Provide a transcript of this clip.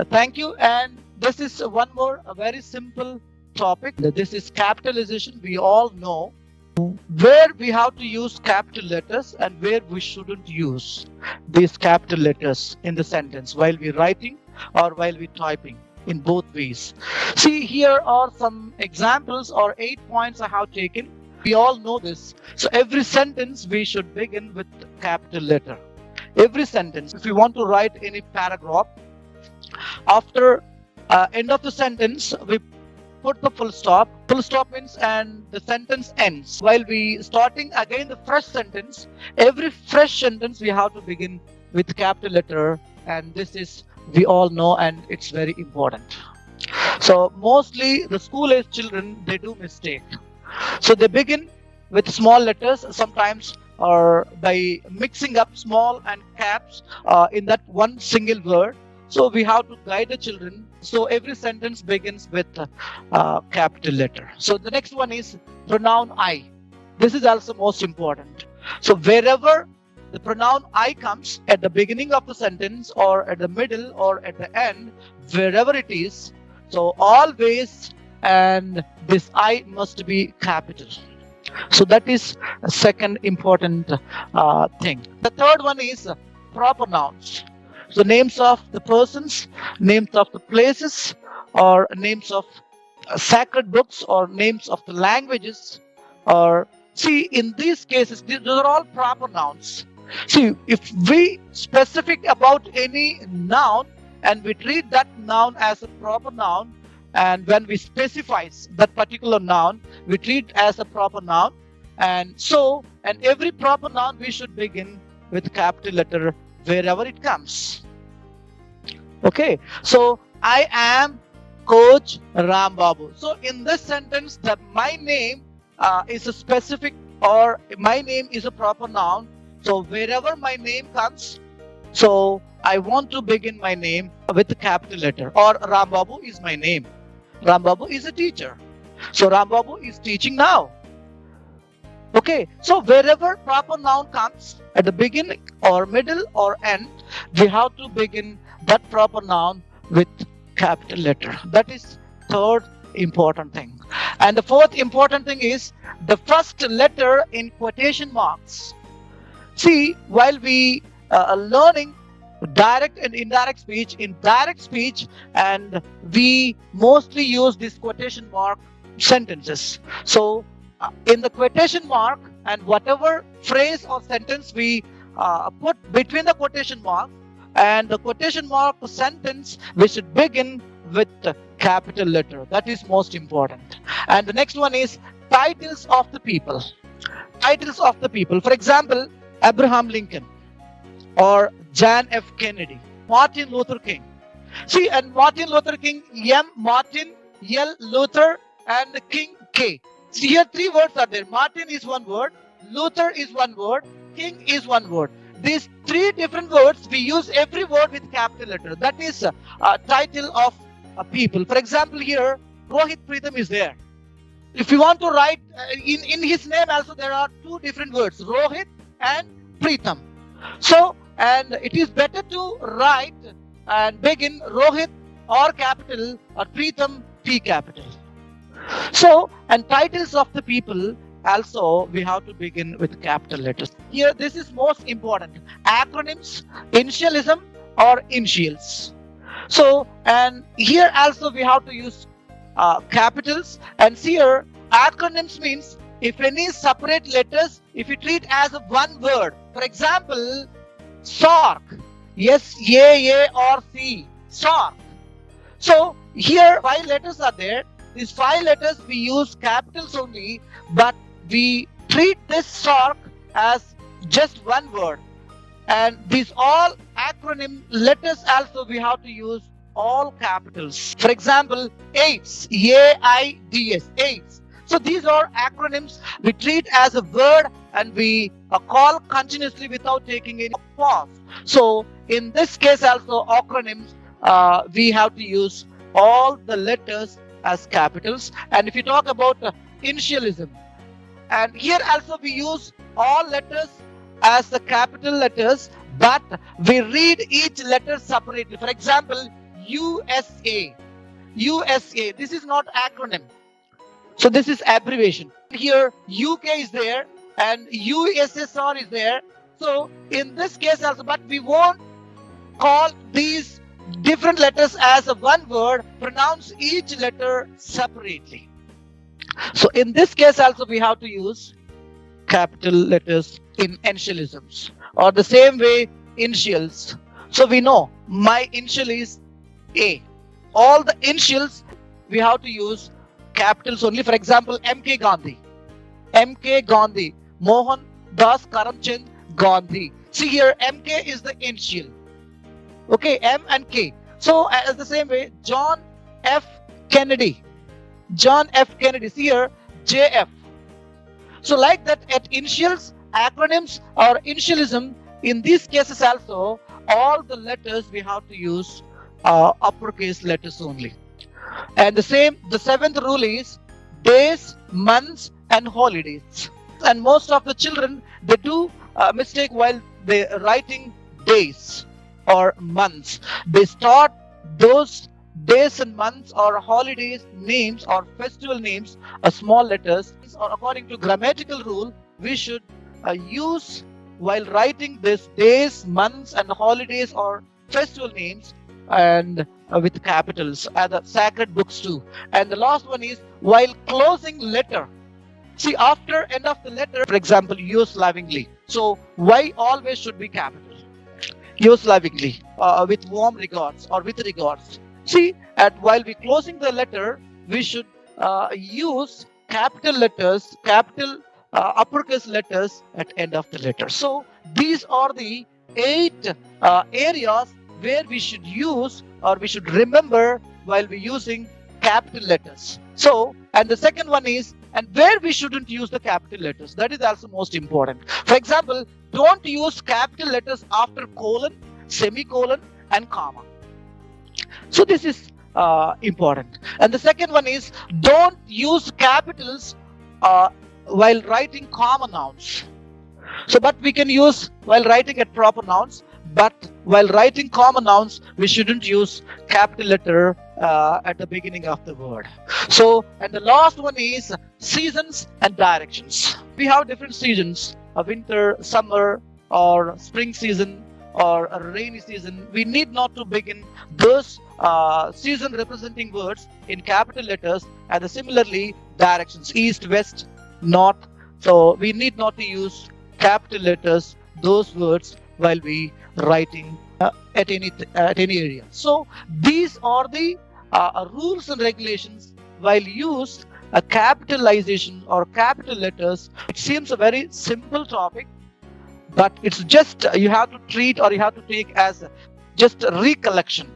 Thank you. And this is one more a very simple topic. This is capitalization. We all know where we have to use capital letters and where we shouldn't use these capital letters in the sentence while we're writing or while we're typing, in both ways. See, here are some examples or 8 points I have taken. We all know this. So every sentence we should begin with capital letter. Every sentence, if we want to write any paragraph, after end of the sentence we put the full stop. Full stop means and the sentence ends. While we starting again the fresh sentence, every fresh sentence we have to begin with capital letter, and this is we all know and it's very important. So mostly the school age children, they do mistake. So they begin with small letters sometimes, or by mixing up small and caps in that one single word. So we have to guide the children. So every sentence begins with capital letter. So the next one is pronoun I. This is also most important. So wherever the pronoun I comes at the beginning of the sentence or at the middle or at the end, wherever it is, so always, and this I must be capital. So that is a second important thing. The third one is proper nouns. So names of the persons, names of the places, or names of sacred books, or names of the languages, or see, in these cases, these are all proper nouns. See, if we specific about any noun and we treat that noun as a proper noun, and when we specify that particular noun, we treat as a proper noun, and so, and every proper noun we should begin with capital letter wherever it comes. Okay, so I am Coach RAMBABU. So in this sentence, that my name is a specific, or my name is a proper noun. So wherever my name comes, so I want to begin my name with a capital letter, or RAMBABU is my name. RAMBABU is a teacher. So RAMBABU is teaching now. Okay, so wherever proper noun comes at the beginning or middle or end, we have to begin that proper noun with capital letter. That is third important thing. And the fourth important thing is the first letter in quotation marks. See, while we are learning direct and indirect speech, in direct speech, and we mostly use this quotation mark sentences. So in the quotation mark, and whatever phrase or sentence we put between the quotation mark and the quotation mark sentence, we should begin with the capital letter. That is most important. And the next one is titles of the people. Titles of the people. For example, Abraham Lincoln, or John F. Kennedy, Martin Luther King. See, and Martin Luther King, M. Martin, L. Luther, and King, K. See, here three words are there. Martin is one word, Luther is one word, King is one word. These three different words, we use every word with capital letter. That is a title of a people. For example, here, Rohit Pritham is there. If you want to write, in his name also there are two different words, Rohit and Pritham. So, and it is better to write and begin Rohit or capital, or Pritham P capital. So, and titles of the people also we have to begin with capital letters. Here, this is most important. Acronyms, initialism, or initials. So, and here also we have to use capitals. And here, acronyms means if any separate letters, if you treat as one word. For example, SARC, S-A-A-R-C, SARC. So here 5 letters are there. These 5 letters we use capitals only, but we treat this SARC as just one word. And these all acronym letters also we have to use all capitals. For example, AIDS, A-I-D-S, AIDS. So these are acronyms we treat as a word, and we call continuously without taking any pause. So in this case also acronyms, we have to use all the letters as capitals. And if you talk about initialism, and here also we use all letters as the capital letters, but we read each letter separately. For example, USA. USA. This is not acronym. So this is abbreviation. Here UK is there and USSR is there. So in this case also, but we won't call these different letters as a one word, pronounce each letter separately. So in this case also we have to use capital letters in initialisms, or the same way initials. So we know my initial is A. All the initials we have to use capitals only. For example, MK Gandhi, MK Gandhi, Mohan Das Karamchand Gandhi. See here, MK is the initial. Okay, M and K. So as the same way, John F Kennedy, John F Kennedy. See here, JF. So like that, at initials, acronyms, or initialism, in these cases also, all the letters we have to use uppercase letters only. And the seventh rule is days, months, and holidays. And most of the children, they do a mistake while they writing days or months. They start those days and months or holidays names or festival names small letters. Or according to grammatical rule, we should use while writing this days, months, and holidays or festival names and with capitals, the sacred books too. And the last one is while closing letter. See, after end of the letter, for example, use lovingly. So why always should be capital? Use lovingly, with warm regards or with regards. See, while we closing the letter, we should use capital letters, capital uppercase letters at end of the letter. So these are the 8 areas where we should use or we should remember while we're using capital letters. So, and the second one is, and where we shouldn't use the capital letters. That is also most important. For example, don't use capital letters after colon, semicolon, and comma. So this is important. And the second one is, don't use capitals while writing common nouns. So, but we can use while writing at proper nouns. But while writing common nouns, we shouldn't use capital letter at the beginning of the word. So, and the last one is seasons and directions. We have different seasons: a winter, summer, or spring season, or a rainy season. We need not to begin those season representing words in capital letters, and similarly directions: east, west, north. So we need not to use capital letters those words while we writing at any area. So these are the rules and regulations while use a capitalization or capital letters. It seems a very simple topic, but it's just you have to treat or you have to take as just a recollection.